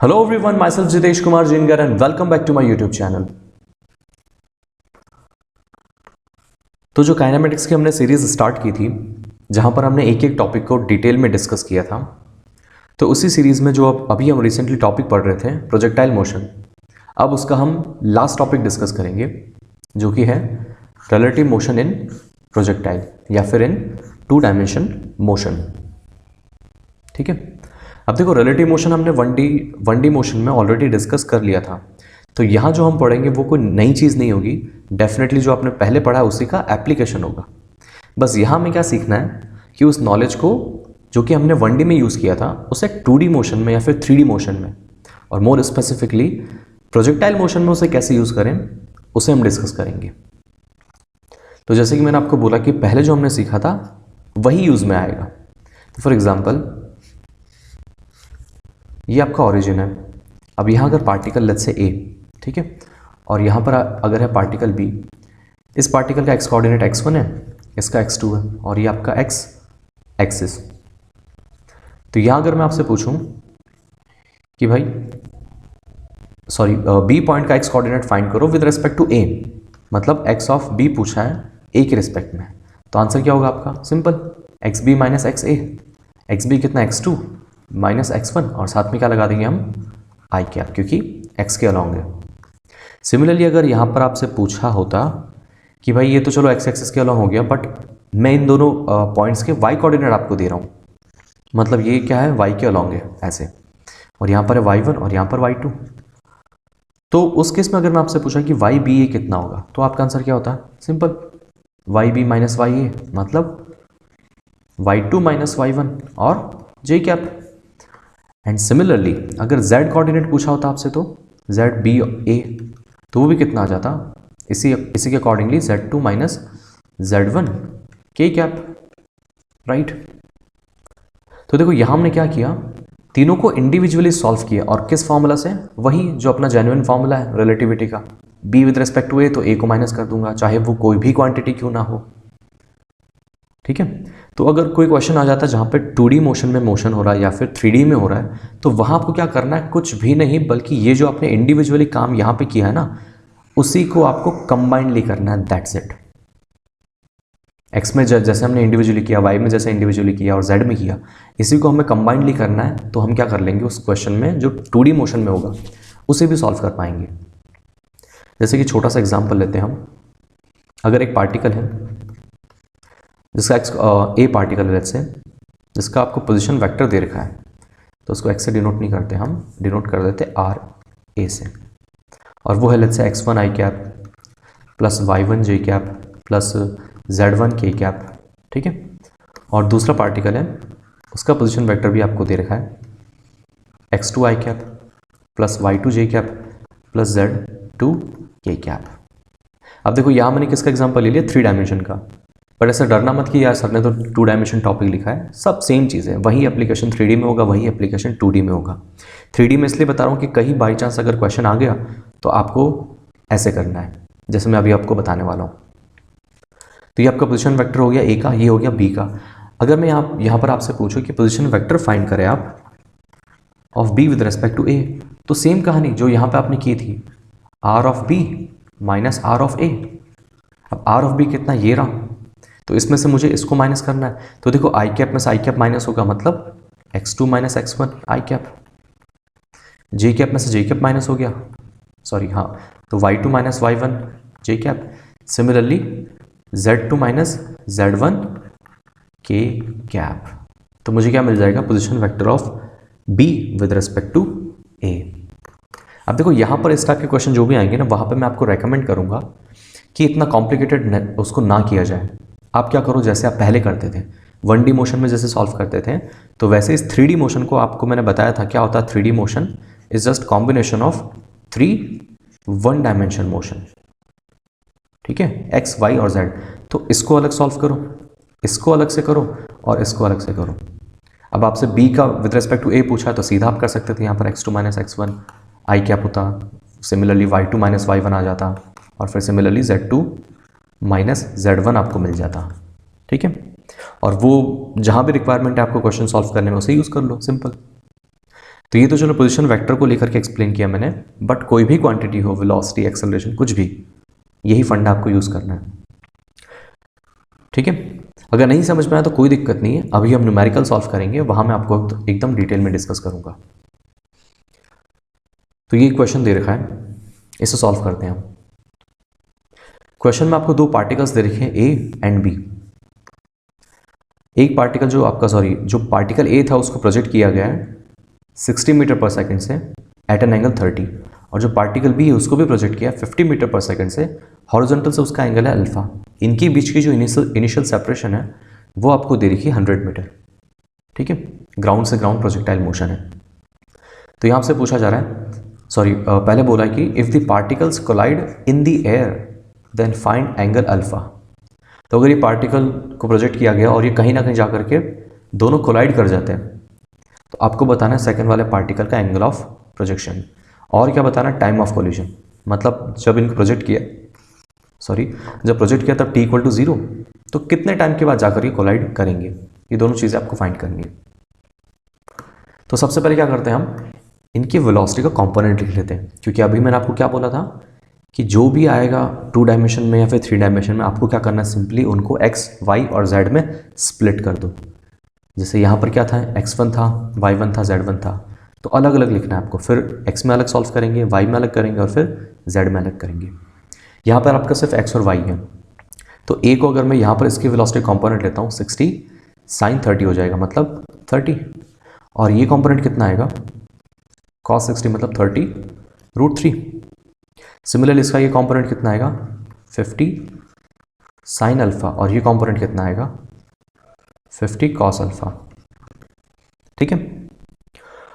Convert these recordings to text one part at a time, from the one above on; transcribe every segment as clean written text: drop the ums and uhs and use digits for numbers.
Hello everyone, myself Jitesh Kumar Jingar and welcome back to my YouTube channel. तो जो kinematics की हमने series start की थी, जहां पर हमने एक एक टॉपिक को डिटेल में डिस्कस किया था, तो उसी सीरीज में जो अभी हम रिसेंटली टॉपिक पढ़ रहे थे प्रोजेक्टाइल मोशन, अब उसका हम लास्ट टॉपिक डिस्कस करेंगे जो कि है रिलेटिव मोशन इन प्रोजेक्टाइल या फिर इन 2 डायमेंशन मोशन। ठीक है, अब देखो रिलेटिव मोशन हमने वन डी मोशन में ऑलरेडी डिस्कस कर लिया था, तो यहाँ जो हम पढ़ेंगे वो कोई नई चीज़ नहीं होगी, डेफिनेटली जो आपने पहले पढ़ा है उसी का एप्लीकेशन होगा। बस यहाँ हमें क्या सीखना है कि उस नॉलेज को जो कि हमने 1D में यूज़ किया था उसे 2D मोशन में या फिर 3D मोशन में, और मोर स्पेसिफिकली प्रोजेक्टाइल मोशन में उसे कैसे यूज़ करें उसे हम डिस्कस करेंगे। तो जैसे कि मैंने आपको बोला कि पहले जो हमने सीखा था वही यूज़ में आएगा। तो फॉर एग्जाम्पल ये आपका ओरिजिन है। अब यहाँ अगर पार्टिकल लेट्स से ए, ठीक है, और यहाँ पर अगर है पार्टिकल बी, इस पार्टिकल का एक्स कोऑर्डिनेट x1 है, इसका x2 है और ये आपका x एक्सिस। तो यहाँ अगर मैं आपसे पूछूं कि भाई बी पॉइंट का एक्स कोऑर्डिनेट फाइंड करो विद रिस्पेक्ट टू ए, मतलब एक्स ऑफ बी पूछा है ए के रिस्पेक्ट में, तो आंसर क्या होगा आपका? Simple, x b minus x a. X b कितना? x2 माइनस x1 और साथ में क्या लगा देंगे हम? आई कैप, क्योंकि x के अलॉन्ग है। सिमिलरली अगर यहाँ पर आपसे पूछा होता कि भाई ये तो चलो x एक्सिस के अलॉन्ग हो गया, बट मैं इन दोनों पॉइंट्स के y कोऑर्डिनेट आपको दे रहा हूँ, मतलब ये क्या है? y के अलॉन्ग है ऐसे, और यहाँ पर है y1 और यहाँ पर y2। तो उस केस में अगर मैं आपसे पूछा कि y बी ए कितना होगा, तो आपका आंसर क्या होता है? Simple, y b minus y a, मतलब y2 माइनस y1 और j कैप। एंड सिमिलरली अगर z कोऑर्डिनेट पूछा होता आपसे तो z बी ए, तो वो भी कितना आ जाता? इसी के accordingly z2 minus z1 k cap, right. तो देखो यहाँ हमने क्या किया, तीनों को इंडिविजुअली सॉल्व किया, और किस फॉर्मूला से? वही जो अपना जेन्युइन फॉर्मूला है रिलेटिविटी का, b with respect to a, तो a को माइनस कर दूंगा चाहे वो कोई भी क्वांटिटी क्यों ना हो। ठीक है, तो अगर कोई क्वेश्चन आ जाता है जहाँ पे 2D मोशन में मोशन हो रहा है या फिर 3D में हो रहा है, तो वहाँ आपको क्या करना है? कुछ भी नहीं, बल्कि ये जो आपने इंडिविजुअली काम यहाँ पे किया है ना, उसी को आपको कंबाइंडली करना है, दैट्स इट। एक्स में जैसे हमने इंडिविजुअली किया, वाई में जैसे इंडिविजुअली किया और जेड में किया, इसी को हमें कंबाइंडली करना है। तो हम क्या कर लेंगे, उस क्वेश्चन में जो 2D मोशन में होगा उसे भी सॉल्व कर पाएंगे। जैसे कि छोटा सा एग्जाम्पल लेते हैं हम, अगर एक पार्टिकल है जिसका ए पार्टिकल है, से जिसका आपको पोजीशन वेक्टर दे रखा है, तो उसको एक्स से डिनोट नहीं करते, हम डिनोट कर देते आर ए से, और वो है let's say x1 I cap plus y1 j cap plus z1 k cap. ठीक है, और दूसरा पार्टिकल है उसका पोजीशन वेक्टर भी आपको दे रखा है x2 आई कैप प्लस y2 जे कैप प्लस z2 के कैप। अब देखो यहाँ मैंने किसका एग्जाम्पल ले लिया? 3 डायमेंशन का, पर ऐसा डरना मत कि यार सर ने तो 2 डायमेंशन टॉपिक लिखा है, सब सेम चीज़ है, वही एप्लीकेशन 3D में होगा, वही एप्लीकेशन 2D में होगा। 3D में इसलिए बता रहा हूँ कि कहीं बाई चांस अगर क्वेश्चन आ गया तो आपको ऐसे करना है जैसे मैं अभी आपको बताने वाला हूँ। तो ये आपका पोजीशन वेक्टर हो गया ए का, ये हो गया बी का। अगर मैं यहाँ पर आपसे पूछूँ कि पोजिशन वेक्टर फाइंड करें आप of b with respect to a, तो सेम कहानी जो यहाँ पर आपने की थी, r of b minus r of a. अब आर ऑफ बी कितना? ये रहा, तो इसमें से मुझे इसको माइनस करना है। तो देखो आई कैप में से आई कैप माइनस होगा, मतलब x2 माइनस x1 आई कैप। जे कैप में से जे कैप माइनस हो गया, सॉरी हाँ, तो y2 minus y1 j cap. Similarly z2 minus z1 k cap. तो मुझे क्या मिल जाएगा? Position vector of b with respect to a। अब देखो यहाँ पर इस टाइप के क्वेश्चन जो भी आएंगे ना, वहाँ पर मैं आपको रेकमेंड करूँगा कि इतना कॉम्प्लिकेटेड उसको ना किया जाए। आप क्या करो, जैसे आप पहले करते थे 1D मोशन में जैसे सॉल्व करते थे, तो वैसे इस 3D मोशन को आपको मैंने बताया था क्या होता है। 3D motion is just combination of 3 1 dimension motion. ठीक है, x, y और z। तो इसको अलग सॉल्व करो, इसको अलग से करो और इसको अलग से करो। अब आपसे b का विद रिस्पेक्ट टू a पूछा है, तो सीधा आप कर सकते थे यहाँ पर x2 माइनस x1 आई क्या होता, सिमिलरली y2 माइनस y1 आ जाता, और फिर सिमिलरली z2 माइनस z1 आपको मिल जाता। ठीक है, और वो जहाँ भी रिक्वायरमेंट है आपको क्वेश्चन सॉल्व करने में उसे यूज़ कर लो, सिंपल। तो ये तो चलो पोजीशन वेक्टर को लेकर के एक्सप्लेन किया मैंने, बट कोई भी क्वांटिटी हो, वेलोसिटी, एक्सेलरेशन, कुछ भी, यही फंडा आपको यूज़ करना है। ठीक है, अगर नहीं समझ में आया तो कोई दिक्कत नहीं है, अभी हम न्यूमेरिकल सॉल्व करेंगे, वहां मैं आपको एकदम डिटेल में डिस्कस करूंगा। तो ये क्वेश्चन दे रखा है, इसे सॉल्व करते हैं हम। क्वेश्चन में आपको दो पार्टिकल्स दे रखे हैं, ए एंड बी। एक पार्टिकल जो पार्टिकल ए था उसको प्रोजेक्ट किया गया है 60 मीटर पर सेकंड से एट एन एंगल 30, और जो पार्टिकल बी है उसको भी प्रोजेक्ट किया 50 मीटर पर सेकंड से, हॉरिजॉन्टल से उसका एंगल है अल्फा। इनके बीच की जो इनिशियल सेपरेशन है वो आपको दे रखी है 100 मीटर। ठीक है, ग्राउंड से ग्राउंड प्रोजेक्टाइल मोशन है। तो यहाँ से पूछा जा रहा है, पहले बोला है कि if the particles collide in the air then find angle alpha. तो अगर ये पार्टिकल को प्रोजेक्ट किया गया और ये कहीं ना कहीं जा करके दोनों कोलाइड कर जाते हैं, तो आपको बताना है सेकंड वाले पार्टिकल का एंगल ऑफ प्रोजेक्शन, और क्या बताना है, टाइम ऑफ कोलिजन। मतलब जब इनको प्रोजेक्ट किया तब t = 0, तो कितने टाइम के बाद जाकर ये कोलाइड करेंगे, ये दोनों चीज़ें आपको फाइंड करनी है। तो सबसे पहले क्या करते हैं, हम इनकी वेलोसिटी का कंपोनेंट लिख लेते हैं, क्योंकि अभी मैंने आपको क्या बोला था कि जो भी आएगा 2 डायमेंशन में या फिर 3 डायमेंशन में, आपको क्या करना है, सिंपली उनको x, y और z में स्प्लिट कर दो। जैसे यहाँ पर क्या था, x1 था, y1 था, z1 था, तो अलग अलग लिखना है आपको। फिर x में अलग सॉल्व करेंगे, y में अलग करेंगे और फिर z में अलग करेंगे। यहाँ पर आपका सिर्फ x और y है, तो a को अगर मैं यहाँ पर इसकी वेलोसिटी कंपोनेंट लेता हूँ 60 sin 30 हो जाएगा, मतलब 30, और ये कंपोनेंट कितना आएगा, cos 60 मतलब 30√3। सिमिलरली इसका ये कंपोनेंट कितना आएगा, 50 sin अल्फा, और ये कंपोनेंट कितना आएगा, 50 cos अल्फा। ठीक है,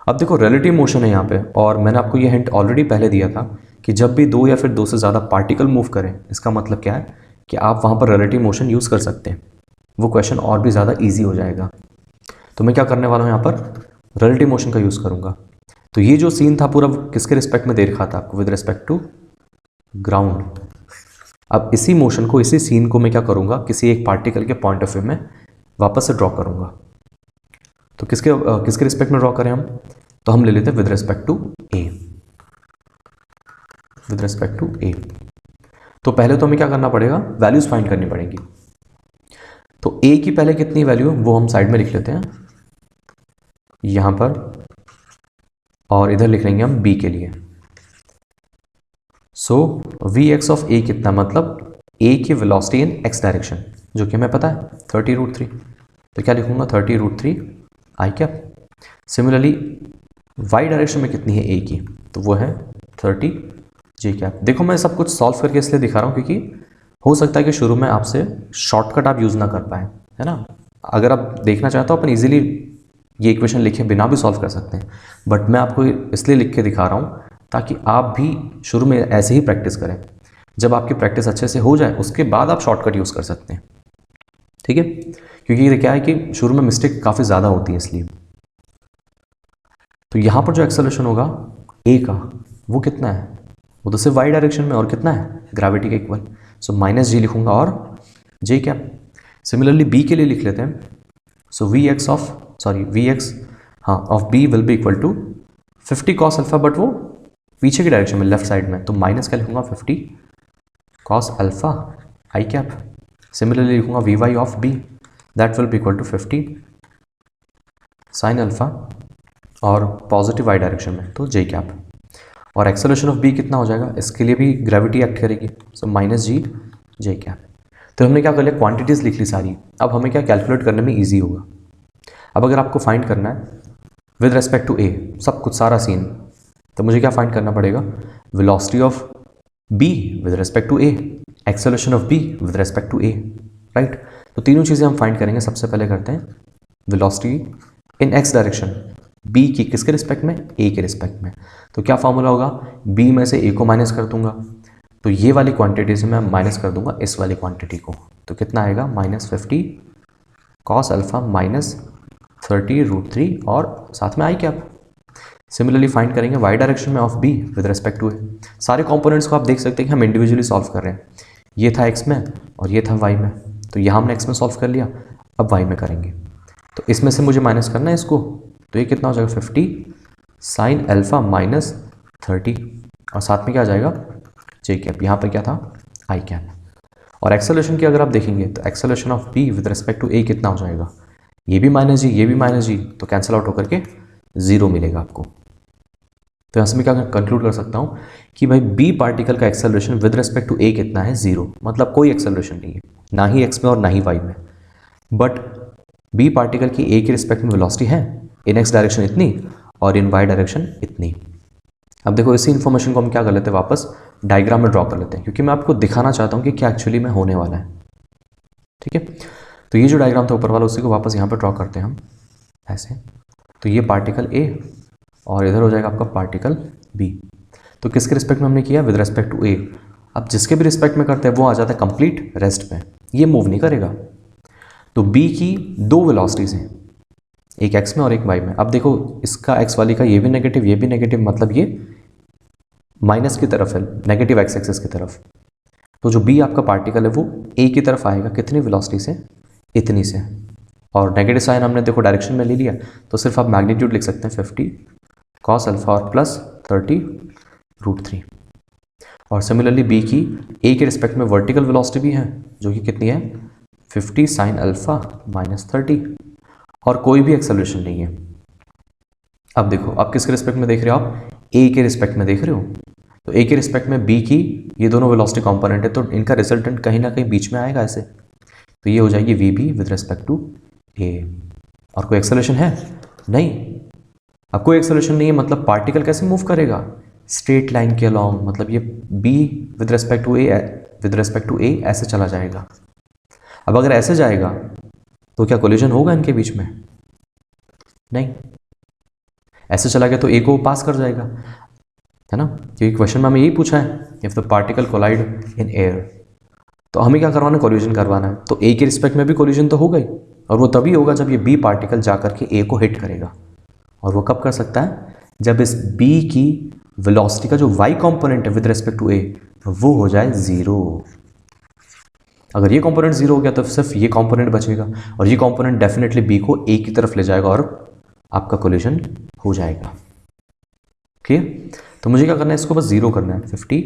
अब देखो रिलेटिव मोशन है यहाँ पे, और मैंने आपको ये हिंट ऑलरेडी पहले दिया था कि जब भी 2 या फिर 2 से ज़्यादा पार्टिकल मूव करें, इसका मतलब क्या है कि आप वहाँ पर रिलेटिव मोशन यूज़ कर सकते हैं, वो क्वेश्चन और भी ज़्यादा ईजी हो जाएगा। तो मैं क्या करने वाला हूँ, यहाँ पर रिलेटिव मोशन का यूज़ करूँगा। तो ये जो सीन था पूरा किसके रिस्पेक्ट में दे रखा था आपको, विद रिस्पेक्ट टू ग्राउंड। अब इसी मोशन को, इसी सीन को मैं क्या करूँगा, किसी एक पार्टिकल के पॉइंट ऑफ व्यू में वापस से ड्रॉ करूँगा। तो किसके रिस्पेक्ट में ड्रॉ करें हम, तो हम ले लेते हैं with respect to a, with respect to a. तो पहले तो हमें क्या करना पड़ेगा, वैल्यूज फाइंड करनी पड़ेगी। तो ए की पहले कितनी वैल्यू वो हम साइड में लिख लेते हैं यहाँ पर, और इधर लिख लेंगे हम बी के लिए। सो वी एक्स ऑफ ए कितना, मतलब ए की वेलोसिटी इन एक्स डायरेक्शन, जो कि हमें पता है 30√3, तो क्या लिखूंगा, 30√3 आई कैप। सिमिलरली वाई डायरेक्शन में कितनी है ए की, तो वो है 30 जे कैप। देखो मैं सब कुछ सॉल्व करके इसलिए दिखा रहा हूँ क्योंकि हो सकता है कि शुरू में आपसे शॉर्टकट आप यूज़ ना कर पाए, है ना। अगर आप देखना चाहें तो अपन इजीली ये इक्वेशन लिखे बिना भी सॉल्व कर सकते हैं, बट मैं आपको इसलिए लिख के दिखा रहा हूँ ताकि आप भी शुरू में ऐसे ही प्रैक्टिस करें। जब आपकी प्रैक्टिस अच्छे से हो जाए उसके बाद आप शॉर्टकट यूज़ कर सकते हैं, ठीक है। क्योंकि ये क्या है कि शुरू में मिस्टेक काफ़ी ज़्यादा होती है इसलिए। तो यहाँ पर जो एक्सेलरेशन होगा ए का वो कितना है, वो तो सिर्फ वाई डायरेक्शन में, और कितना है, ग्रेविटी के इक्वल। सो -g लिखूंगा और जे कैप। सिमिलरली बी के लिए लिख लेते हैं। So v x of b will be equal to 50 cos alpha, but वो पीछे की डायरेक्शन में, लेफ्ट साइड में, तो माइनस क्या लिखूंगा, 50 cos alpha i cap. Similarly लिखूंगा v y of b that will be equal to 50 sin alpha, और पॉजिटिव वाई डायरेक्शन में तो जे कैप। और एक्सेलरेशन ऑफ बी कितना हो जाएगा, इसके लिए भी ग्रेविटी एक्ट करेगी, सो -g जे कैप। तो हमने क्या कर लिया, क्वांटिटीज़ लिख ली सारी। अब हमें क्या कैलकुलेट करने में ईजी होगा। अब अगर आपको फाइंड करना है विद रेस्पेक्ट टू ए सब कुछ सारा सीन, तो मुझे क्या फाइंड करना पड़ेगा, velocity of b with respect to a, acceleration of b with respect to a, right. तो तीनों चीज़ें हम फाइंड करेंगे। सबसे पहले करते हैं velocity in x direction, b की किसके रिस्पेक्ट में, ए के रिस्पेक्ट में। तो क्या फॉर्मूला होगा, बी में से ए को माइनस कर दूंगा, तो ये वाली क्वांटिटी से मैं माइनस कर दूंगा इस वाली क्वांटिटी को, तो कितना आएगा, -50 cos अल्फा -30√3 और साथ में आई कैप। सिमिलरली फाइंड करेंगे वाई डायरेक्शन में of b with respect to a. सारे कंपोनेंट्स को आप देख सकते हैं कि हम इंडिविजुअली सॉल्व कर रहे हैं। ये था एक्स में और ये था वाई में, तो यहाँ हमने एक्स में सॉल्व कर लिया, अब वाई में करेंगे। तो इसमें से मुझे माइनस करना है इसको, तो ये कितना हो जाएगा, 50 साइन अल्फा माइनस 30 और साथ में क्या आ जाएगा जे कैप, यहाँ पर क्या था आई कैप। और एक्सेलरेशन की अगर आप देखेंगे तो acceleration of b with respect to a कितना हो जाएगा, ये भी माइनस जी ये भी माइनस जी, तो कैंसिल आउट होकर के 0 मिलेगा आपको। तो यहाँ से मैं क्या कंक्लूड कर सकता हूँ कि भाई बी पार्टिकल का acceleration with respect to a कितना है 0, मतलब कोई एक्सेलरेशन नहीं है, ना ही एक्स में और ना ही वाई में। बट बी पार्टिकल की ए के रिस्पेक्ट में वेलोसिटी है, इन एक्स डायरेक्शन इतनी और इन वाई डायरेक्शन इतनी। अब देखो इसी इन्फॉर्मेशन को हम क्या कर लेते हैं, वापस डायग्राम में ड्रॉ कर लेते हैं, क्योंकि मैं आपको दिखाना चाहता हूँ कि क्या एक्चुअली में होने वाला है। ठीक है, तो ये जो डायग्राम था ऊपर वाला उसी को वापस यहाँ पर ड्रॉ करते हैं हम ऐसे। तो ये पार्टिकल ए और इधर हो जाएगा आपका पार्टिकल बी। तो किसके रिस्पेक्ट में हमने किया, विद रिस्पेक्ट टू ए। अब जिसके भी रिस्पेक्ट में करते हैं वो आ जाता है कंप्लीट रेस्ट में, ये मूव नहीं करेगा। तो बी की दो वेलोसिटीज हैं, एक एक्स में और एक वाई में। अब देखो इसका एक्स वाली का ये भी नेगेटिव ये भी नेगेटिव, मतलब ये माइनस की तरफ है, नेगेटिव एक्स एक्सिस की तरफ। तो जो बी आपका पार्टिकल है वो ए की तरफ आएगा, कितनी वेलोसिटी से, इतनी से। और नेगेटिव साइन हमने देखो डायरेक्शन में ले लिया, तो सिर्फ आप मैग्नीट्यूड लिख सकते हैं 50 कॉस अल्फा और प्लस 30√3। और सिमिलरली बी की ए के रिस्पेक्ट में वर्टिकल वेलोसिटी भी है, जो कि कितनी है 50 साइन अल्फा माइनस 30, और कोई भी एक्सेलरेशन नहीं है। अब देखो आप किसके रिस्पेक्ट में देख रहे हो, आप ए के रिस्पेक्ट में देख रहे हो। तो ए के रिस्पेक्ट में बी की ये दोनों वेलोसिटी कंपोनेंट है, तो इनका रिजल्टेंट कहीं ना कहीं बीच में आएगा ऐसे। तो ये हो जाएगी v b with respect to a. और कोई एक्सेलरेशन है नहीं। अब कोई एक्सेलरेशन नहीं है, मतलब पार्टिकल कैसे मूव करेगा, स्ट्रेट लाइन के अलॉन्ग, मतलब ये बी विद रिस्पेक्ट टू ए ऐसे चला जाएगा। अब अगर ऐसे जाएगा तो क्या कोलिजन होगा इनके बीच में, नहीं। ऐसे चला गया तो ए को पास कर जाएगा, है ना, क्योंकि क्वेश्चन में हमें यही पूछा है if the particle collide in air. तो हमें क्या करवाना है, कोलिजन करवाना है। तो ए के रिस्पेक्ट में भी कोलिजन तो हो गई, और वो तभी होगा जब ये बी पार्टिकल जाकर के ए को हिट करेगा। और वो कब कर सकता है, जब इस बी की वेलोसिटी का जो वाई कंपोनेंट है विद रिस्पेक्ट टू ए वो हो जाए 0। अगर ये कंपोनेंट 0 हो गया तो सिर्फ ये कंपोनेंट बचेगा, और ये कंपोनेंट डेफिनेटली बी को ए की तरफ ले जाएगा और आपका कोलिजन हो जाएगा। क्लियर। तो मुझे क्या करना है, इसको बस 0 करना है। 50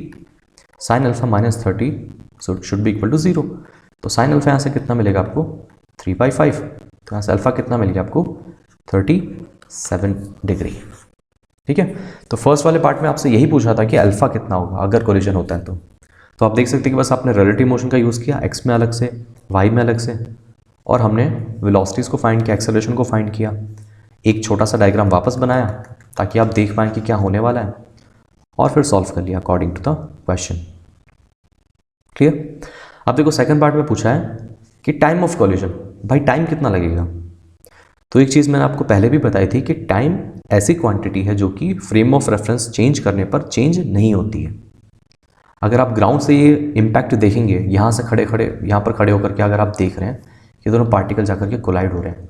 sine alpha minus 30 should be equal to 0। तो साइन अल्फा यहाँ से कितना मिलेगा आपको 3/5। तो यहाँ से अल्फा कितना मिल गया आपको 37 डिग्री। ठीक है, तो फर्स्ट वाले पार्ट में आपसे यही पूछा था कि अल्फा कितना होगा अगर कोलिजन होता है। तो आप देख सकते हैं कि बस आपने रिलेटिव मोशन का यूज़ किया, एक्स में अलग से वाई में अलग से, और हमने वेलोसिटीज़ को फाइंड किया, एक्सेलरेशन को फाइंड किया। एक छोटा सा डायग्राम वापस बनाया ताकि आप देख पाएँ कि क्या होने वाला है, और फिर सॉल्व कर लिया according to the question. Clear. अब देखो सेकंड पार्ट में पूछा है कि टाइम ऑफ कोलिजन, भाई टाइम कितना लगेगा। तो एक चीज़ मैंने आपको पहले भी बताई थी कि टाइम ऐसी क्वांटिटी है जो कि फ्रेम ऑफ रेफरेंस चेंज करने पर चेंज नहीं होती है। अगर आप ग्राउंड से ये इम्पैक्ट देखेंगे, यहाँ से यहाँ पर खड़े होकर के अगर आप देख रहे हैं कि दोनों पार्टिकल जाकर के कोलाइड हो रहे हैं,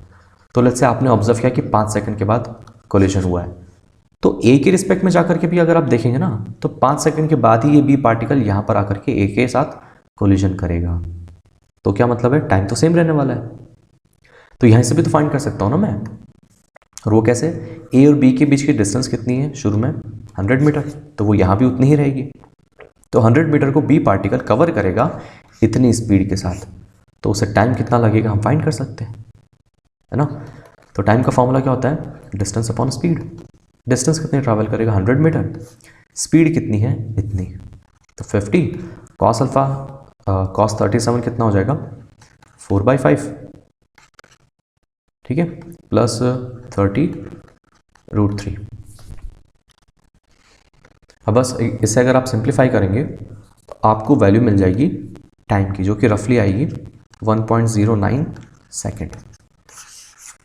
तो लेट्स से आपने ऑब्जर्व किया कि 5 सेकंड के बाद कोलिजन हुआ है, तो ए के रिस्पेक्ट में जाकर के भी अगर आप देखेंगे ना, तो 5 सेकंड के बाद ही ये बी पार्टिकल यहाँ पर आकर के ए के साथ कोलिजन करेगा। तो क्या मतलब है, टाइम तो सेम रहने वाला है। तो यहीं से भी तो फाइंड कर सकता हूँ ना मैं। और वो कैसे, ए और बी के बीच की डिस्टेंस कितनी है शुरू में 100 मीटर, तो वो यहाँ भी उतनी ही रहेगी। तो 100 मीटर को बी पार्टिकल कवर करेगा इतनी स्पीड के साथ, तो उसे टाइम कितना लगेगा हम फाइंड कर सकते हैं, है ना। तो टाइम का फॉर्मूला क्या होता है, डिस्टेंस अपॉन स्पीड। डिस्टेंस कितनी ट्रैवल करेगा 100 मीटर, स्पीड कितनी है इतनी। तो 50 कॉस अल्फा कॉस 37 कितना हो जाएगा 4/5, ठीक है, प्लस 30√3। अब बस इसे अगर आप सिंप्लीफाई करेंगे तो आपको वैल्यू मिल जाएगी टाइम की, जो कि रफली आएगी 1.09 सेकेंड।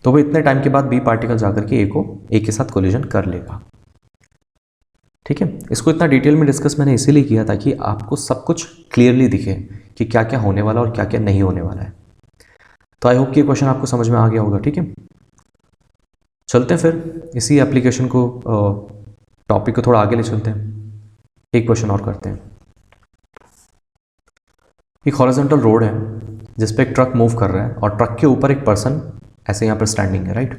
तो वो इतने टाइम के बाद बी पार्टिकल जाकर के ए के साथ कोलिजन कर लेगा। ठीक है, इसको इतना डिटेल में डिस्कस मैंने इसीलिए किया ताकि आपको सब कुछ क्लियरली दिखे कि क्या क्या होने वाला और क्या क्या नहीं होने वाला है। तो आई होप कि ये क्वेश्चन आपको समझ में आ गया होगा। ठीक है, चलते हैं फिर इसी एप्लीकेशन को, टॉपिक को थोड़ा आगे ले चलते हैं, एक क्वेश्चन और करते हैं। एक हॉरिजॉन्टल रोड है जिस पे एक ट्रक मूव कर रहा है और ट्रक के ऊपर एक पर्सन ऐसे यहाँ पर स्टैंडिंग है, राइट।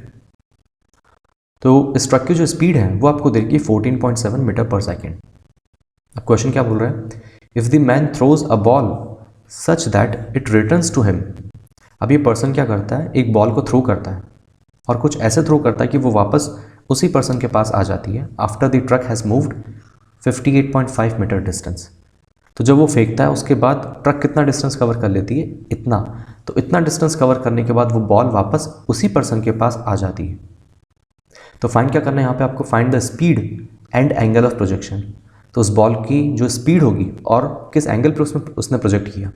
तो इस ट्रक की जो स्पीड है वो आपको देगी 14.7 मीटर पर सेकेंड। अब क्वेश्चन क्या बोल रहा है, if the man throws a ball such that it returns to him. अब ये पर्सन क्या करता है, एक बॉल को थ्रो करता है और कुछ ऐसे थ्रो करता है कि वो वापस उसी पर्सन के पास आ जाती है after the truck has moved 58.5 metre distance. तो जब वो फेंकता है उसके बाद ट्रक कितना डिस्टेंस कवर कर लेती है, इतना। तो इतना डिस्टेंस कवर करने के बाद वो बॉल वापस उसी पर्सन के पास आ जाती है। तो फाइंड क्या करना है यहाँ पे आपको, find the speed and angle of projection. तो उस बॉल की जो स्पीड होगी और किस एंगल पर उसने प्रोजेक्ट किया,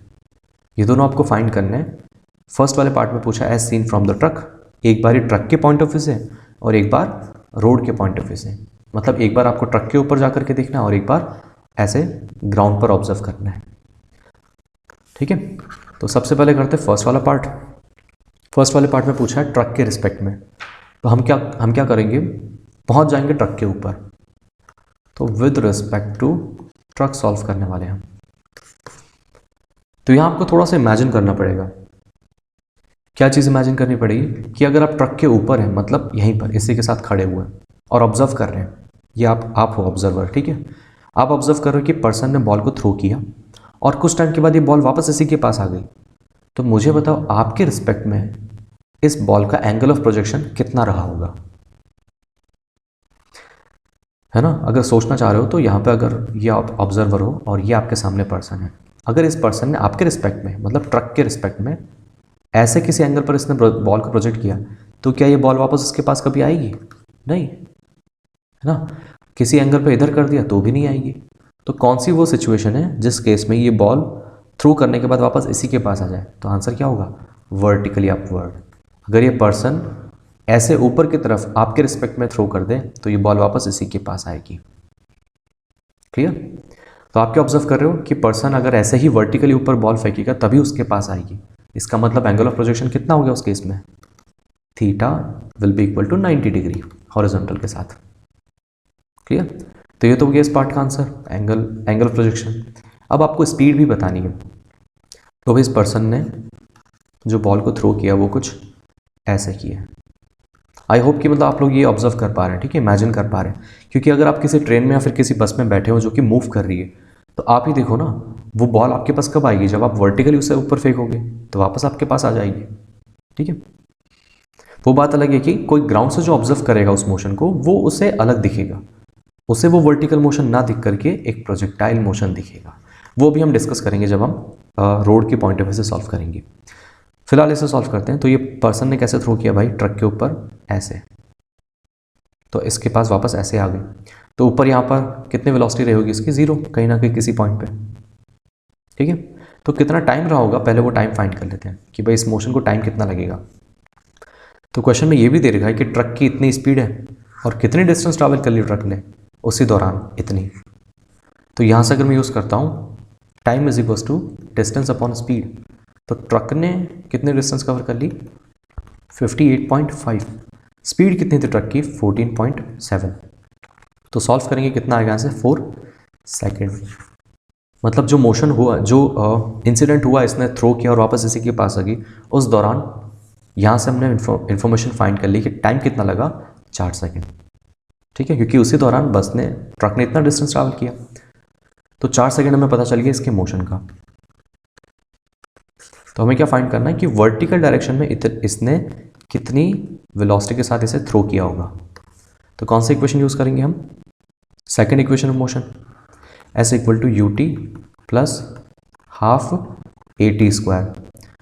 ये दोनों आपको फाइंड करने हैं। फर्स्ट वाले पार्ट में पूछा as seen from the truck, एक बार ट्रक के पॉइंट ऑफ व्यू से और एक बार रोड के पॉइंट ऑफ व्यू से। मतलब एक बार आपको ट्रक के ऊपर जा करके देखना है और एक बार ऐसे ग्राउंड पर ऑब्जर्व करना है। ठीक है, तो सबसे पहले करते हैं फर्स्ट वाला पार्ट। फर्स्ट वाले पार्ट में पूछा है ट्रक के रिस्पेक्ट में, तो हम क्या करेंगे, पहुंच जाएंगे ट्रक के ऊपर। तो with respect to truck solve करने वाले हैं। तो यहां आपको थोड़ा सा इमेजिन करना पड़ेगा। क्या चीज़ इमेजिन करनी पड़ेगी कि अगर आप ट्रक के ऊपर हैं, मतलब यहीं पर इसी के साथ खड़े हुए हैं और ऑब्जर्व कर रहे हैं, ये आप हो ऑब्जर्वर। ठीक है, आप ऑब्जर्व कर रहे हो कि पर्सन ने बॉल को थ्रो किया और कुछ टाइम के बाद ये बॉल वापस इसी के पास आ गई। तो मुझे बताओ आपके रिस्पेक्ट में इस बॉल का एंगल ऑफ प्रोजेक्शन कितना रहा होगा, है ना। अगर सोचना चाह रहे हो तो यहाँ पे अगर ये आप ऑब्जर्वर हो और ये आपके सामने पर्सन है, अगर इस पर्सन ने आपके रिस्पेक्ट में, मतलब ट्रक के रिस्पेक्ट में ऐसे किसी एंगल पर इसने बॉल को प्रोजेक्ट किया, तो क्या ये बॉल वापस इसके पास कभी आएगी? नहीं, है ना। किसी एंगल पर इधर कर दिया तो भी नहीं आएगी। तो कौन सी वो सिचुएशन है जिस केस में ये बॉल थ्रो करने के बाद वापस इसी के पास आ जाए? तो आंसर क्या होगा, वर्टिकली अपवर्ड। अगर ये पर्सन ऐसे ऊपर की तरफ आपके रिस्पेक्ट में थ्रो कर दे तो ये बॉल वापस इसी के पास आएगी। क्लियर? तो आप क्या ऑब्जर्व कर रहे हो कि पर्सन अगर ऐसे ही वर्टिकली ऊपर बॉल फेंकेगा तभी उसके पास आएगी। इसका मतलब एंगल ऑफ प्रोजेक्शन कितना हो गया उस केस में, theta will be equal to 90 degree horizontal के साथ। क्लियर? तो ये तो हो गया इस पार्ट का आंसर, एंगल ऑफ प्रोजेक्शन। अब आपको स्पीड भी बतानी है। तो इस पर्सन ने जो बॉल को थ्रो किया वो कुछ ऐसे किया। आई होप कि मतलब आप लोग ये ऑब्जर्व कर पा रहे हैं, ठीक है, इमेजिन कर पा रहे हैं। क्योंकि अगर आप किसी ट्रेन में या फिर किसी बस में बैठे हो जो कि मूव कर रही है, तो आप ही देखो ना, वो बॉल आपके पास कब आएगी, जब आप वर्टिकली उसे ऊपर फेंकोगे तो वापस आपके पास आ जाएगी। ठीक है, वो बात अलग है कि कोई ग्राउंड से जो ऑब्जर्व करेगा उस मोशन को, वो उसे अलग दिखेगा, उसे वो वर्टिकल मोशन ना दिख करके एक प्रोजेक्टाइल मोशन दिखेगा। वो भी हम डिस्कस करेंगे जब हम रोड के पॉइंट ऑफ व्यू से सॉल्व करेंगे। फिलहाल इसे सॉल्व करते हैं। तो ये पर्सन ने कैसे थ्रो किया भाई, ट्रक के ऊपर ऐसे, तो इसके पास वापस ऐसे आ गई। तो ऊपर यहाँ पर कितनी वेलोसिटी रही होगी इसकी, 0, कहीं ना कहीं किसी पॉइंट पे। ठीक है, तो कितना टाइम रहा होगा, पहले वो टाइम फाइंड कर लेते हैं कि भाई इस मोशन को टाइम कितना लगेगा। तो क्वेश्चन में ये भी दे रखा है कि ट्रक की इतनी स्पीड है और कितनी डिस्टेंस ट्रैवल कर ली ट्रक ने उसी दौरान, इतनी। तो यहाँ से अगर मैं यूज़ करता हूँ time is equals to distance upon speed, तो ट्रक ने कितने डिस्टेंस कवर कर ली, 58.5। स्पीड कितनी थी ट्रक की, 14.7। तो सॉल्व करेंगे कितना आएगा यहाँ से, 4 सेकेंड। मतलब जो मोशन हुआ, जो इंसिडेंट हुआ, इसने थ्रो किया और वापस इसी के पास आ गई, उस दौरान यहाँ से हमने इन्फॉर्मेशन फाइंड कर ली कि टाइम कितना लगा, 4 सेकेंड। ठीक है, क्योंकि उसी दौरान ट्रक ने इतना डिस्टेंस ट्रैवल किया। तो 4 सेकेंड हमें पता चल गया इसके मोशन का। तो हमें क्या फाइंड करना है कि वर्टिकल डायरेक्शन में इसने कितनी वेलोसिटी के साथ इसे थ्रो किया होगा। तो कौन सा इक्वेशन यूज़ करेंगे हम, second equation of motion, s equal to u t plus half a t square.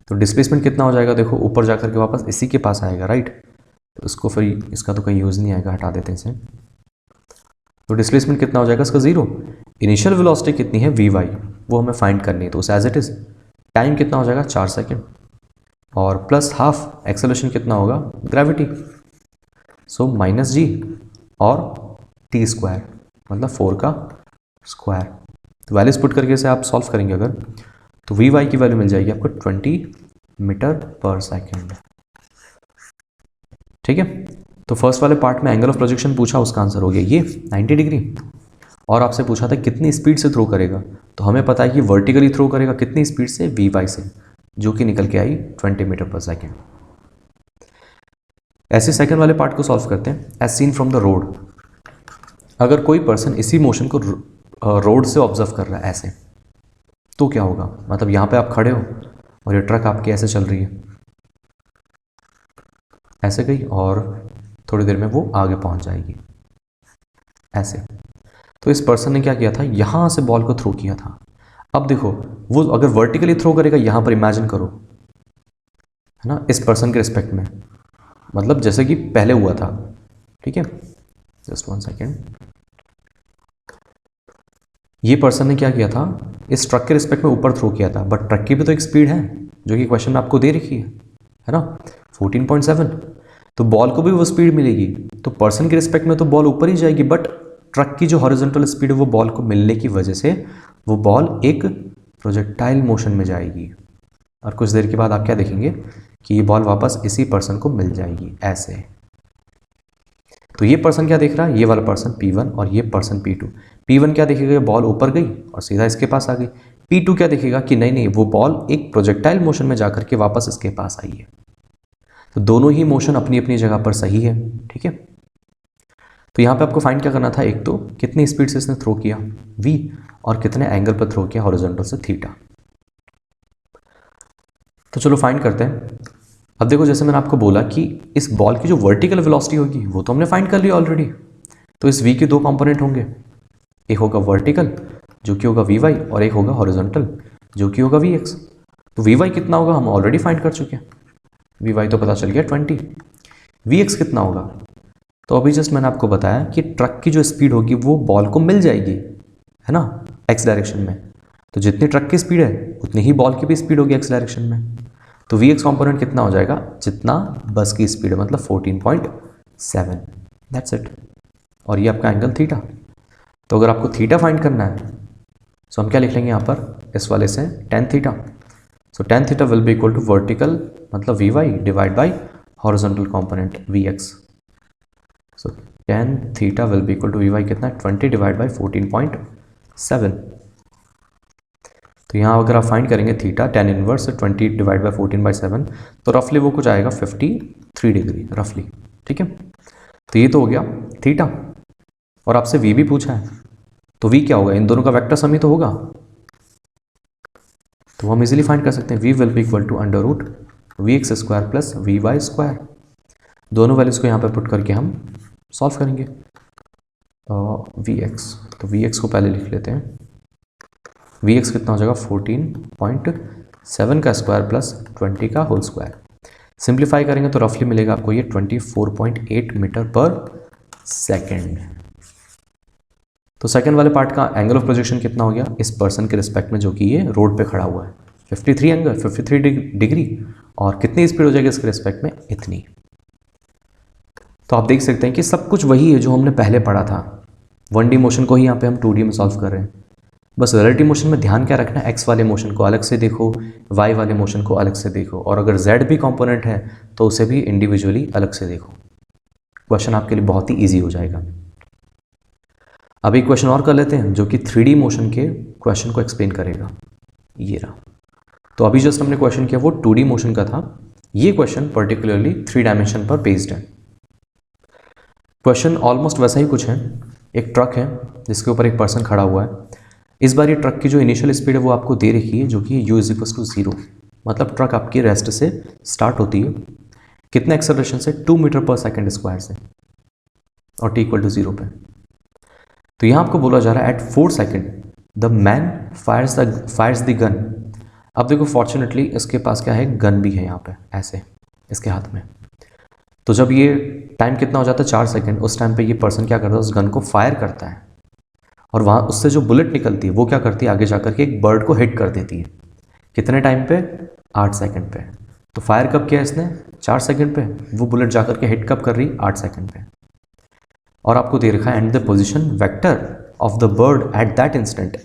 तो डिस्प्लेसमेंट कितना हो जाएगा, देखो ऊपर जाकर के वापस इसी के पास आएगा, राइट। तो इसको फिर इसका तो कहीं यूज़ नहीं आएगा, हटा देते हैं इसे। तो डिस्प्लेसमेंट कितना हो जाएगा इसका, 0। इनिशियल वेलोसिटी कितनी है, वी वाई, वो हमें फाइंड करनी है। तो उसे एज इट इज़ टाइम कितना हो जाएगा, 4 सेकेंड, और प्लस हाफ एक्सेलरेशन कितना होगा, ग्रेविटी, सो माइनस जी और टी स्क्वायर, मतलब 4 का स्क्वायर। तो वैल्यूज पुट करके इसे आप सॉल्व करेंगे अगर, तो वी वाई की वैल्यू मिल जाएगी आपको 20 मीटर पर सेकेंड। ठीक है, तो फर्स्ट वाले पार्ट में एंगल ऑफ प्रोजेक्शन पूछा, उसका आंसर हो गया ये 90 डिग्री। और आपसे पूछा था कितनी स्पीड से थ्रो करेगा, तो हमें पता है कि वर्टिकली थ्रो करेगा कितनी स्पीड से, वी वाई से, जो कि निकल के आई 20 मीटर पर सेकेंड। ऐसे सेकंड वाले पार्ट को सॉल्व करते हैं। As seen from the road, अगर कोई पर्सन इसी मोशन को रोड से ऑब्जर्व कर रहा है ऐसे, तो क्या होगा? मतलब यहाँ पे आप खड़े हो और ये ट्रक आपकी ऐसे चल रही है, ऐसे गई और थोड़ी देर में वो आगे पहुँच जाएगी ऐसे। तो इस पर्सन ने क्या किया था, यहाँ से बॉल को थ्रो किया था। अब देखो वो अगर वर्टिकली थ्रो करेगा, यहाँ पर इमेजिन करो, है ना, इस पर्सन के रिस्पेक्ट में, मतलब जैसे कि पहले हुआ था, ठीक है। Just 1 second. ये पर्सन ने क्या किया था, इस ट्रक के रिस्पेक्ट में ऊपर थ्रो किया था, बट ट्रक की भी तो एक स्पीड है जो कि क्वेश्चन में आपको दे रखी है ना, 14.7। तो बॉल को भी वो स्पीड मिलेगी, तो पर्सन के रिस्पेक्ट में तो बॉल ऊपर ही जाएगी, बट ट्रक की जो हॉरिजॉन्टल स्पीड है वो बॉल को मिलने की वजह से वो बॉल एक प्रोजेक्टाइल मोशन में जाएगी, और कुछ देर के बाद आप क्या देखेंगे कि ये बॉल वापस इसी पर्सन को मिल जाएगी ऐसे। तो ये पर्सन क्या देख रहा है, ये वाला पर्सन P1 और ये पर्सन P2। P1 क्या देखेगा, बॉल ऊपर गई और सीधा इसके पास आ गई। P2 क्या देखेगा कि नहीं नहीं, वो बॉल एक प्रोजेक्टाइल मोशन में जाकर के वापस इसके पास आई है। तो दोनों ही मोशन अपनी अपनी जगह पर सही है, ठीक है। तो यहाँ पे आपको फाइंड क्या करना था, एक तो कितनी स्पीड से इसने थ्रो किया v, और कितने एंगल पर थ्रो किया हॉरिजॉन्टल से थीटा। तो चलो फाइंड करते हैं। अब देखो जैसे मैंने आपको बोला कि इस बॉल की जो वर्टिकल वेलोसिटी होगी वो तो हमने फाइंड कर लिया ऑलरेडी। तो इस v के दो कंपोनेंट होंगे, एक होगा वर्टिकल जो कि होगा vy, और एक होगा हॉरिजॉन्टल जो कि होगा vx। तो vy कितना होगा हम ऑलरेडी फाइंड कर चुके हैं, vy तो पता चल गया 20। vx कितना होगा, तो अभी जस्ट मैंने आपको बताया कि ट्रक की जो स्पीड होगी वो बॉल को मिल जाएगी, है ना, x डायरेक्शन में। तो जितनी ट्रक की स्पीड है उतनी ही बॉल की भी स्पीड होगी x डायरेक्शन में। तो vx कंपोनेंट कितना हो जाएगा, जितना बस की स्पीड है, मतलब 14.7, दैट्स इट। और ये आपका एंगल थीटा। तो अगर आपको थीटा फाइंड करना है तो हम क्या लिख लेंगे यहाँ पर, इस वाले से tan theta. So tan theta will be equal to vertical मतलब vy divide by horizontal component vx। So tan theta will be equal to vy कितना है, 20 डिवाइड बाई 14.7। तो यहाँ अगर आप फाइंड करेंगे theta tan inverse 20 divide by 14/7, तो रफली वो कुछ आएगा 53 डिग्री रफली, ठीक है। तो ये तो हो गया थीटा, और आपसे v भी पूछा है, तो v क्या होगा, इन दोनों का वेक्टर सम ही तो होगा। तो हम इजीली फाइंड कर सकते हैं, v will be equal to under root vx square plus vy square. दोनों वैल्यूज़ को यहाँ पर पुट करके हम सॉल्व करेंगे। vx, तो vx को पहले लिख लेते हैं, vx कितना हो जाएगा 14.7 का स्क्वायर प्लस 20 का होल स्क्वायर। सिंप्लीफाई करेंगे तो रफली मिलेगा आपको ये 24.8 मीटर पर सेकेंड। तो सेकंड वाले पार्ट का एंगल ऑफ प्रोजेक्शन कितना हो गया इस पर्सन के रिस्पेक्ट में जो कि ये रोड पे खड़ा हुआ है, 53 डिग्री, और कितनी स्पीड हो जाएगी इसके रिस्पेक्ट में, इतनी। तो आप देख सकते हैं कि सब कुछ वही है जो हमने पहले पढ़ा था। 1D मोशन को ही यहाँ पे हम 2D में सॉल्व कर रहे हैं। बस रिलेटिव मोशन में ध्यान क्या रखना है, एक्स वाले मोशन को अलग से देखो, वाई वाले मोशन को अलग से देखो, और अगर जेड भी कंपोनेंट है तो उसे भी इंडिविजुअली अलग से देखो। क्वेश्चन आपके लिए बहुत ही ईजी हो जाएगा। अब एक क्वेश्चन और कर लेते हैं जो कि 3D मोशन के क्वेश्चन को एक्सप्लेन करेगा। ये रहा। तो अभी जस्ट हमने क्वेश्चन किया वो 2D मोशन का था, ये क्वेश्चन पर्टिकुलरली 3 डायमेंशन पर बेस्ड है। क्वेश्चन ऑलमोस्ट वैसा ही कुछ है। एक ट्रक है जिसके ऊपर एक पर्सन खड़ा हुआ है। इस बार ये ट्रक की जो इनिशियल स्पीड है वो आपको दे रखी है जो कि u = 0, मतलब ट्रक आपकी रेस्ट से स्टार्ट होती है कितने एक्सेलरेशन से, 2 मीटर पर सेकेंड स्क्वायर से, और t = 0 पे। तो यहाँ आपको बोला जा रहा है at 4 second the man fires the gun. अब देखो फॉर्चुनेटली इसके पास क्या है, गन भी है यहाँ पे ऐसे इसके हाथ में। तो जब ये टाइम कितना हो जाता है 4 सेकेंड, उस टाइम पे ये पर्सन क्या करता है, उस गन को फायर करता है, और वहाँ उससे जो बुलेट निकलती है वो क्या करती है, आगे जाकर के एक बर्ड को हिट कर देती है। कितने टाइम पे, 8 सेकेंड पे। तो फायर कब किया इसने, 4 सेकेंड पे, वो बुलेट जाकर के हिट कब कर रही, 8 सेकेंड पे। और आपको दे रखा है and the position vector of the bird at that instant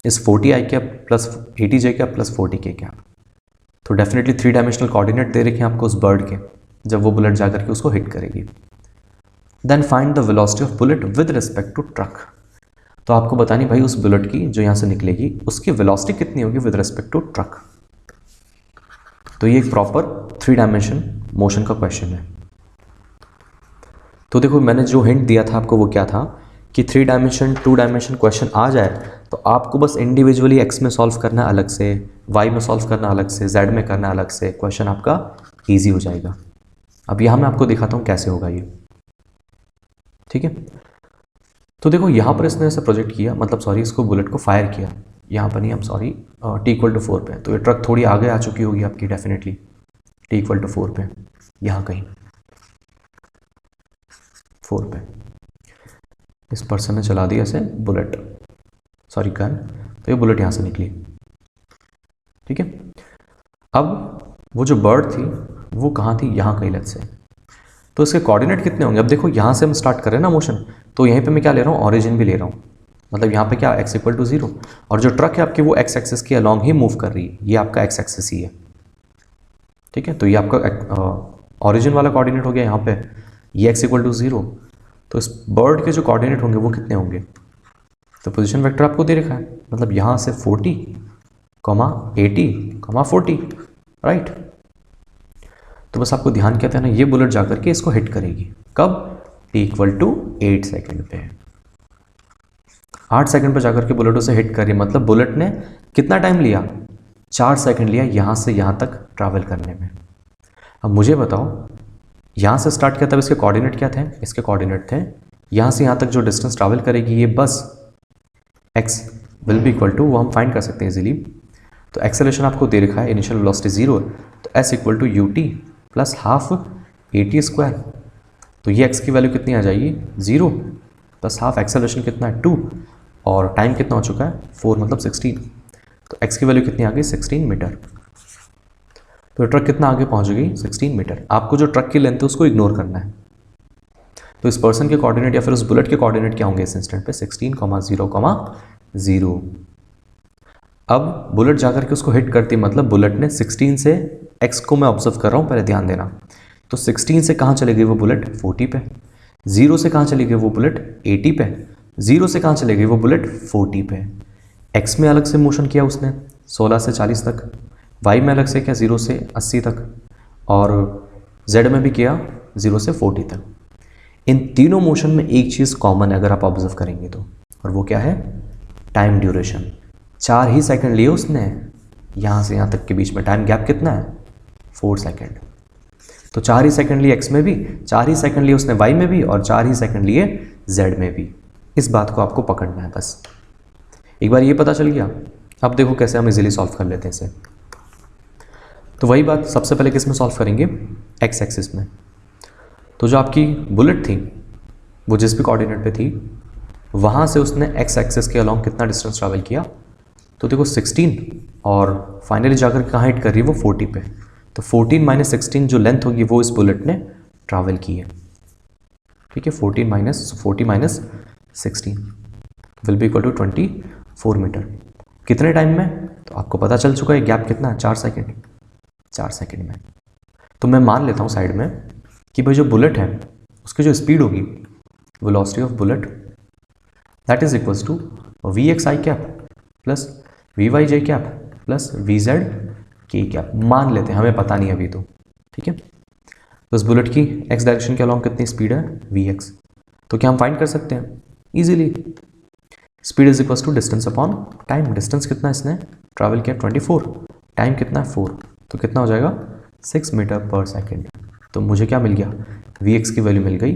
is 40i cap plus 80j cap plus 40k cap. तो डेफिनेटली 3 डायमेंशनल कोऑर्डिनेट दे रखे हैं आपको उस बर्ड के, जब वो बुलेट जाकर के उसको हिट करेगी। Then find the velocity of bullet with respect to truck. तो आपको बतानी भाई उस बुलेट की जो यहाँ से निकलेगी उसकी वेलोसिटी कितनी होगी विद रिस्पेक्ट टू ट्रक। तो ये एक प्रॉपर 3 डायमेंशन मोशन का क्वेश्चन है। तो देखो मैंने जो हिंट दिया था आपको वो क्या था कि 3 डायमेंशन 2 डायमेंशन क्वेश्चन आ जाए तो आपको बस इंडिविजुअली एक्स में सॉल्व करना है अलग से, वाई में सॉल्व करना अलग से, जेड में करना अलग से, क्वेश्चन आपका ईजी हो जाएगा। अब यहाँ मैं आपको दिखाता हूँ कैसे होगा ये, ठीक है। तो देखो यहाँ पर इसने ऐसा प्रोजेक्ट किया, मतलब सॉरी इसको बुलेट को फायर किया, यहाँ पर नहीं, हम सॉरी t=4 पे, तो ये ट्रक थोड़ी आगे आ चुकी होगी आपकी डेफिनेटली t=4 पे, यहाँ कहीं 4 पे इस पर्सन ने चला दिया ऐसे बुलेट, सॉरी गन, तो ये बुलेट यहाँ से निकली, ठीक है। अब वो जो बर्ड थी वो कहाँ थी, यहाँ कहीं लेट्स से, तो इसके कोऑर्डिनेट कितने होंगे। अब देखो यहाँ से हम स्टार्ट कर रहे हैं ना मोशन, तो यहीं पे मैं क्या ले रहा हूँ, ऑरिजिन भी ले रहा हूँ, मतलब यहाँ पे क्या x=0, और जो ट्रक है आपकी वो x एक्सिस के अलॉन्ग ही मूव कर रही है, ये आपका x एक्सिस ही है, ठीक है। तो ये आपका ऑरिजिन वाला कोऑर्डिनेट हो गया यहाँ पे, ये x=0, तो इस बर्ड के जो कोऑर्डिनेट होंगे वो कितने होंगे, तो पोजीशन वेक्टर आपको दे रखा है, मतलब यहाँ से 40, 80, 40, राइट। तो बस आपको ध्यान क्या था ना, ये बुलेट जाकर के इसको हिट करेगी, कब, t=8 सेकेंड पे, 8 सेकंड पर जाकर के बुलेट उसे हिट कर रही है, मतलब बुलेट ने कितना टाइम लिया, 4 सेकंड लिया यहाँ से यहाँ तक ट्रैवल करने में। अब मुझे बताओ यहाँ से स्टार्ट किया तब इसके कोऑर्डिनेट क्या थे, इसके कोऑर्डिनेट थे यहाँ से यहाँ तक जो डिस्टेंस ट्रैवल करेगी ये बस x will be equal to, वो हम फाइंड कर सकते हैं इजीली। तो एक्सेलरेशन आपको दे रखा है, इनिशियल वेलोसिटी 0 है, तो s=ut प्लस हाफ at², तो ये x की वैल्यू कितनी आ जाएगी 0 प्लस हाफ, एक्सेलरेशन कितना है 2, और टाइम कितना हो चुका है 4 मतलब 16, तो x की वैल्यू कितनी आ गई 16 मीटर। तो ट्रक कितना आगे पहुंच गई 16 मीटर। आपको जो ट्रक की लेंथ है उसको इग्नोर करना है, तो इस पर्सन के कोऑर्डिनेट या फिर उस बुलेट के कोऑर्डिनेट क्या होंगे इस इंस्टेंट पे 16,0,0। अब बुलेट जाकर के उसको हिट करती, मतलब बुलेट ने 16 से x को मैं ऑब्जर्व कर रहा हूँ, पहले ध्यान देना, तो 16 से कहाँ चले गई वो बुलेट 40 पे, 0 से कहाँ चली गई वो बुलेट 80 पे, 0 से कहाँ चले गई वो बुलेट 40 पे। x में अलग से मोशन किया उसने 16 से 40 तक, y में अलग से क्या 0 से 80 तक, और z में भी किया 0 से 40 तक। इन तीनों मोशन में एक चीज़ कॉमन है अगर आप ऑब्जर्व करेंगे तो, और वो क्या है, टाइम ड्यूरेशन। 4 ही सेकंड लिए उसने यहाँ से यहाँ तक के बीच में, टाइम गैप कितना है 4 सेकंड, तो 4 ही सेकंड लिए x में भी, 4 ही सेकंड लिए उसने y में भी, और 4 ही सेकंड लिए z में भी। इस बात को आपको पकड़ना है बस। एक बार ये पता चल गया, अब देखो कैसे हम इजीली सॉल्व कर लेते हैं इसे। तो वही बात सबसे पहले किस में सॉल्व करेंगे, x एक्सिस में। तो जो आपकी बुलेट थी वो जिस भी कोऑर्डिनेट पे थी वहाँ से उसने x एक्सिस के अलॉन्ग कितना डिस्टेंस ट्रैवल किया, तो देखो 16, और फाइनली जाकर कहाँ हिट कर रही है वो 40 पे, तो 14 - 16 जो लेंथ होगी वो इस बुलेट ने ट्रैवल की है, ठीक है। 40 - 16 will be equal to 24 metre. कितने टाइम में, तो आपको पता चल चुका है गैप कितना है 4 सेकेंड, 4 सेकेंड में। तो मैं मान लेता हूँ साइड में कि भाई जो बुलेट है उसकी जो स्पीड होगी, velocity of bullet, that is equals to vxi plus vyj plus vzk। मान लेते हैं, हमें पता नहीं अभी तो, ठीक है। तो इस बुलेट की x डायरेक्शन के अलॉन्ग कितनी स्पीड है vx, तो क्या हम फाइंड कर सकते हैं easily, speed is equals to distance upon time. Distance कितना इसने ट्रैवल किया 24, टाइम कितना है 4, तो कितना हो जाएगा 6 मीटर पर सेकेंड। तो मुझे क्या मिल गया, vx की वैल्यू मिल गई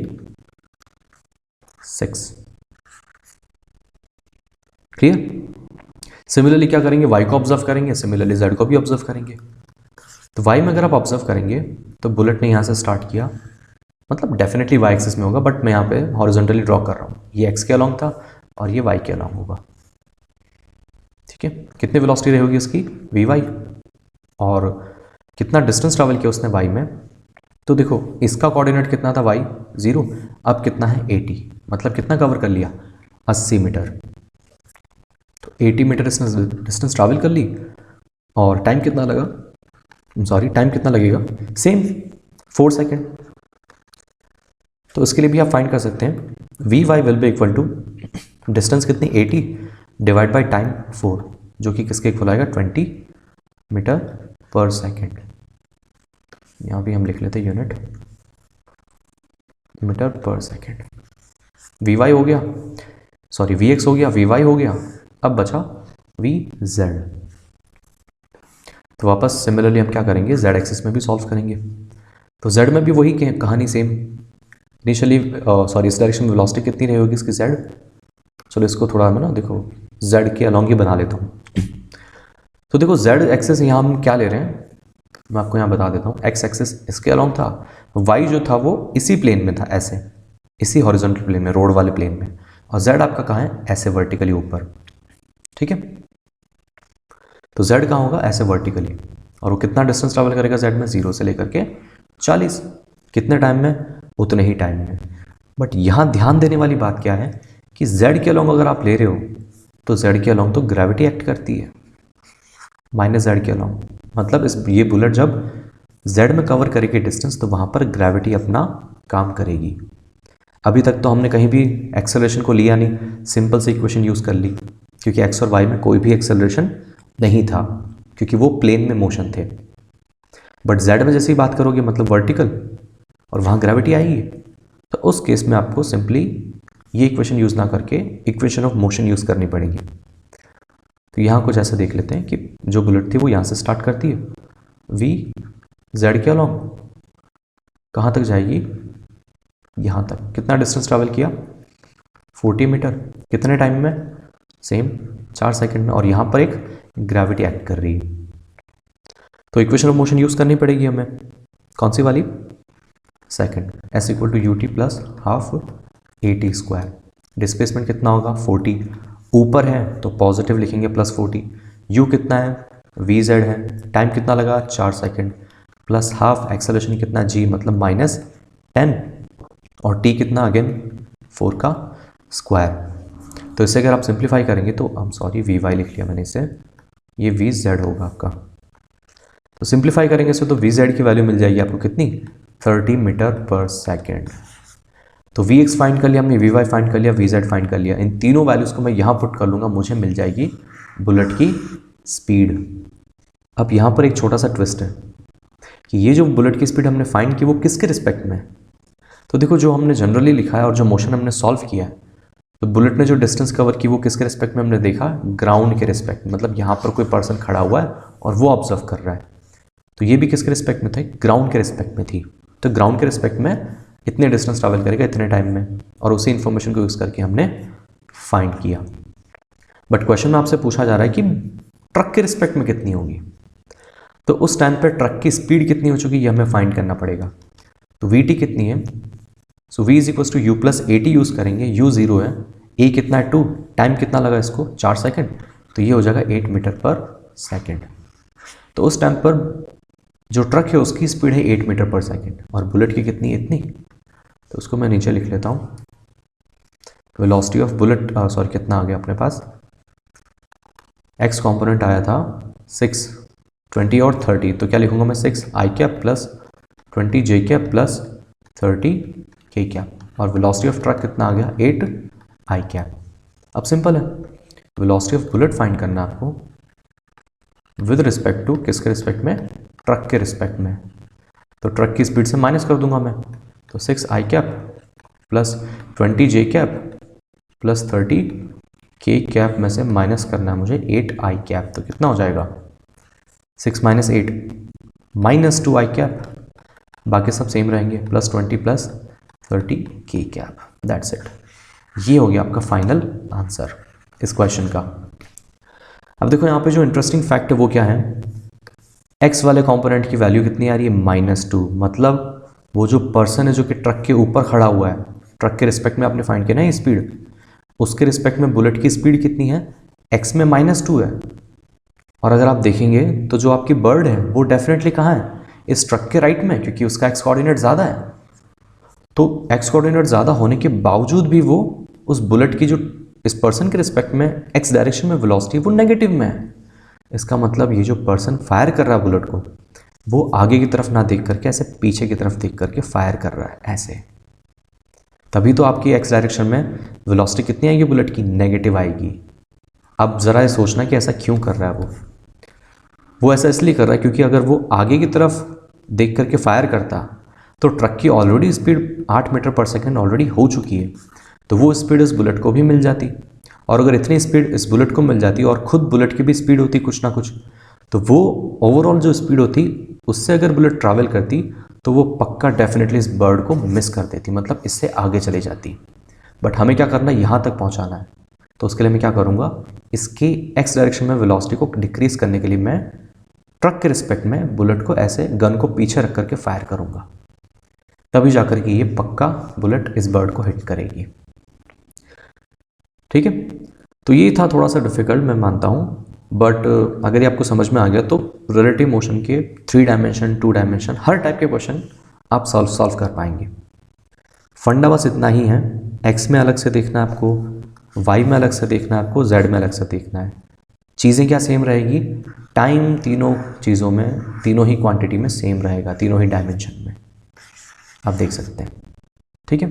6। क्लियर। सिमिलरली क्या करेंगे, y को ऑब्जर्व करेंगे, सिमिलरली z को भी ऑब्जर्व करेंगे। तो y में अगर आप ऑब्जर्व करेंगे तो बुलेट ने यहाँ से स्टार्ट किया, मतलब डेफिनेटली y एक्सिस में होगा, बट मैं यहाँ पे हॉरिजॉन्टली ड्रॉ कर रहा हूँ, ये x के अलॉन्ग था और ये y के अलॉन्ग होगा, ठीक है। कितनी वेलोसिटी रहेगी इसकी vy, और कितना डिस्टेंस ट्रैवल किया उसने y में, तो देखो इसका कोऑर्डिनेट कितना था y 0, अब कितना है 80, मतलब कितना कवर कर लिया 80 मीटर। तो 80 मीटर डिस्टेंस ट्रैवल कर ली, और टाइम कितना लगा, सॉरी टाइम कितना लगेगा सेम 4 सेकेंड। तो इसके लिए भी आप फाइंड कर सकते हैं vy will be equal to distance कितनी 80 डिवाइड बाई टाइम 4, जो कि किसके इक्वल आएगा 20 मीटर पर सेकेंड। यहाँ भी हम लिख लेते हैं यूनिट मीटर पर सेकेंड। वी वाई हो गया, सॉरी वी एक्स हो गया, वी वाई हो गया, अब बचा वी जेड। तो वापस सिमिलरली हम क्या करेंगे, जेड एक्सिस में भी सॉल्व करेंगे। तो जेड में भी वही कहानी सेम, इनिशियली सॉरी इस डायरेक्शन में वेलोसिटी कितनी रही होगी इसकी जेड। चलो इसको थोड़ा मैं ना देखो जेड के अलॉन्ग ही बना लेता हूँ। तो देखो जेड एक्सिस यहाँ हम क्या ले रहे हैं, मैं आपको यहाँ बता देता हूँ। एक्स एक्सिस इसके अलॉन्ग था, वाई जो था वो इसी प्लेन में था, ऐसे इसी हॉरिजॉन्टल प्लेन में, रोड वाले प्लेन में, और जेड आपका कहाँ है, ऐसे वर्टिकली ऊपर। ठीक है, तो जेड कहाँ होगा, ऐसे वर्टिकली, और वो कितना डिस्टेंस ट्रैवल करेगा जेड में, 0 से लेकर के 40। कितने टाइम में, उतने ही टाइम में। बट यहाँ ध्यान देने वाली बात क्या है कि जेड के अलॉन्ग अगर आप ले रहे हो तो जेड के अलॉन्ग तो ग्रेविटी एक्ट करती है, माइनस जेड के अलॉन्ग। मतलब ये बुलेट जब जेड में कवर करेगी डिस्टेंस तो वहाँ पर ग्रेविटी अपना काम करेगी। अभी तक तो हमने कहीं भी एक्सेलरेशन को लिया नहीं, सिंपल से इक्वेशन यूज़ कर ली, क्योंकि एक्स और वाई में कोई भी एक्सेलरेशन नहीं था, क्योंकि वो प्लेन में मोशन थे। बट जेड में जैसे ही बात करोगे मतलब वर्टिकल, और वहाँ ग्रेविटी आएगी, तो उस केस में आपको सिंपली ये इक्वेशन यूज़ ना करके इक्वेशन ऑफ मोशन यूज़ करनी पड़ेगी। तो यहाँ कुछ ऐसा देख लेते हैं कि जो बुलेट थी वो यहाँ से स्टार्ट करती है, वी जेड के अलॉन्ग कहाँ तक जाएगी, यहाँ तक। कितना डिस्टेंस ट्रैवल किया, 40 मीटर। कितने टाइम में, सेम 4 सेकंड में। और यहाँ पर एक ग्रेविटी एक्ट कर रही है, तो इक्वेशन ऑफ मोशन यूज़ करनी पड़ेगी हमें। कौन सी वाली, second. S equal to u t plus half a t square. Displacement कितना होगा, 40। ऊपर है तो पॉजिटिव लिखेंगे +40। यू कितना है, वी जेड है। टाइम कितना लगा, 4 सेकंड, प्लस हाफ एक्सेलरेशन कितना, जी मतलब -10, और टी कितना, अगेन 4 का स्क्वायर। तो इसे अगर आप सिंप्लीफाई करेंगे तो हम सॉरी वी वाई लिख लिया मैंने इसे, ये वी जेड होगा आपका। तो सिंप्लीफाई करेंगे इसे तो वी जेड की वैल्यू मिल जाएगी आपको कितनी, 30 मीटर पर सेकेंड। तो वी एक्स फाइंड कर लिया हमने, वी वाई फाइंड कर लिया, वी जेड फाइंड कर लिया। इन तीनों वैल्यूज़ को मैं यहाँ पुट कर लूँगा, मुझे मिल जाएगी बुलेट की स्पीड। अब यहाँ पर एक छोटा सा ट्विस्ट है कि ये जो बुलेट की स्पीड हमने फाइंड की वो किसके रिस्पेक्ट में है। तो देखो जो हमने जनरली लिखा है और जो मोशन हमने सॉल्व किया है, तो बुलेट ने जो डिस्टेंस कवर की वो किसके रिस्पेक्ट में हमने देखा, ग्राउंड के रिस्पेक्ट में। मतलब यहाँ पर कोई पर्सन खड़ा हुआ है और वो ऑब्जर्व कर रहा है, तो ये भी किसके रिस्पेक्ट में थे, ग्राउंड के रिस्पेक्ट में थी। तो ग्राउंड के रिस्पेक्ट में इतने डिस्टेंस ट्रैवल करेगा इतने टाइम में, और उसी इन्फॉर्मेशन को यूज़ करके हमने फाइंड किया। बट क्वेश्चन में आपसे पूछा जा रहा है कि ट्रक के रिस्पेक्ट में कितनी होगी, तो उस टाइम पर ट्रक की स्पीड कितनी हो चुकी है ये हमें फाइंड करना पड़ेगा। तो वी टी कितनी है, so v is equal to u plus a t use करेंगे। यू 0 है, ए कितना है 2, टाइम कितना लगा इसको 4 सेकेंड, तो ये हो जाएगा 8 मीटर पर सेकेंड। तो उस टाइम पर जो ट्रक है उसकी स्पीड है 8 मीटर पर सेकेंड, और बुलेट की कितनी, इतनी। तो उसको मैं नीचे लिख लेता हूँ, वेलोसिटी ऑफ बुलेट, सॉरी कितना आ गया अपने पास, एक्स कॉम्पोनेंट आया था 6, 20 और 30, तो क्या लिखूंगा मैं, 6 आई कैप प्लस 20 जे कैप प्लस 30 के कैप, और वेलोसिटी ऑफ ट्रक कितना आ गया, 8 आई कैप। अब सिंपल है, वेलोसिटी ऑफ बुलेट फाइंड करना आपको विद रिस्पेक्ट टू किसके रिस्पेक्ट में, ट्रक के रिस्पेक्ट में। तो ट्रक की स्पीड से माइनस कर दूंगा मैं, तो 6 आई कैप प्लस 20 जे कैप प्लस 30 के कैप में से माइनस करना है मुझे 8 आई कैप। तो कितना हो जाएगा, 6 - 8 -2 आई कैप, बाकी सब सेम रहेंगे, प्लस 20 प्लस 30 के कैप। दैट्स इट, ये हो गया आपका फाइनल आंसर इस क्वेश्चन का। अब देखो यहाँ पे जो इंटरेस्टिंग फैक्ट है वो क्या है, एक्स वाले कंपोनेंट की वैल्यू कितनी आ रही है, -2। मतलब वो जो पर्सन है जो कि ट्रक के ऊपर खड़ा हुआ है, ट्रक के रिस्पेक्ट में आपने फाइंड किया ना ये स्पीड, उसके रिस्पेक्ट में बुलेट की स्पीड कितनी है, एक्स में -2 है। और अगर आप देखेंगे तो जो आपकी बर्ड है वो डेफिनेटली कहाँ है, इस ट्रक के राइट में, क्योंकि उसका एक्स कोऑर्डिनेट ज़्यादा है। तो एक्स कोऑर्डिनेट ज़्यादा होने के बावजूद भी वो उस बुलेट की जो इस पर्सन के रिस्पेक्ट में एक्स डायरेक्शन में वेलोसिटी वो नेगेटिव में है। इसका मतलब ये जो पर्सन फायर कर रहा है बुलेट को, वो आगे की तरफ ना देख करके ऐसे पीछे की तरफ देख करके फायर कर रहा है ऐसे, तभी तो आपकी एक्स डायरेक्शन में वेलोसिटी कितनी आएगी बुलेट की, नेगेटिव आएगी। अब ज़रा ये सोचना कि ऐसा क्यों कर रहा है वो ऐसा इसलिए कर रहा है क्योंकि अगर वो आगे की तरफ देख करके फायर करता तो ट्रक की ऑलरेडी स्पीड 8 मीटर पर सेकेंड ऑलरेडी हो चुकी है, तो वो स्पीड इस बुलेट को भी मिल जाती। और अगर इतनी स्पीड इस बुलेट को मिल जाती और ख़ुद बुलेट की भी स्पीड होती कुछ ना कुछ, तो वो ओवरऑल जो स्पीड होती उससे अगर बुलेट ट्रैवल करती तो वो पक्का डेफिनेटली इस बर्ड को मिस कर देती, मतलब इससे आगे चली जाती। बट हमें क्या करना है, यहाँ तक पहुँचाना है। तो उसके लिए मैं क्या करूँगा, इसके एक्स डायरेक्शन में वेलोसिटी को डिक्रीज़ करने के लिए मैं ट्रक के रिस्पेक्ट में बुलेट को ऐसे गन को पीछे रख करके फायर करूँगा, तभी जाकर के ये पक्का बुलेट इस बर्ड को हिट करेगी। ठीक है, तो ये था थोड़ा सा डिफ़िकल्ट, मैं मानता हूँ, बट अगर ये आपको समझ में आ गया तो रिलेटिव मोशन के 3 डायमेंशन 2 डायमेंशन हर टाइप के क्वेश्चन आप सॉल्व कर पाएंगे। फंडा बस इतना ही है, एक्स में अलग से देखना है आपको, वाई में अलग से देखना है आपको, जेड में अलग से देखना है। चीज़ें क्या सेम रहेगी, टाइम तीनों चीज़ों में, तीनों ही क्वांटिटी में सेम रहेगा, तीनों ही डायमेंशन में, आप देख सकते हैं। ठीक है।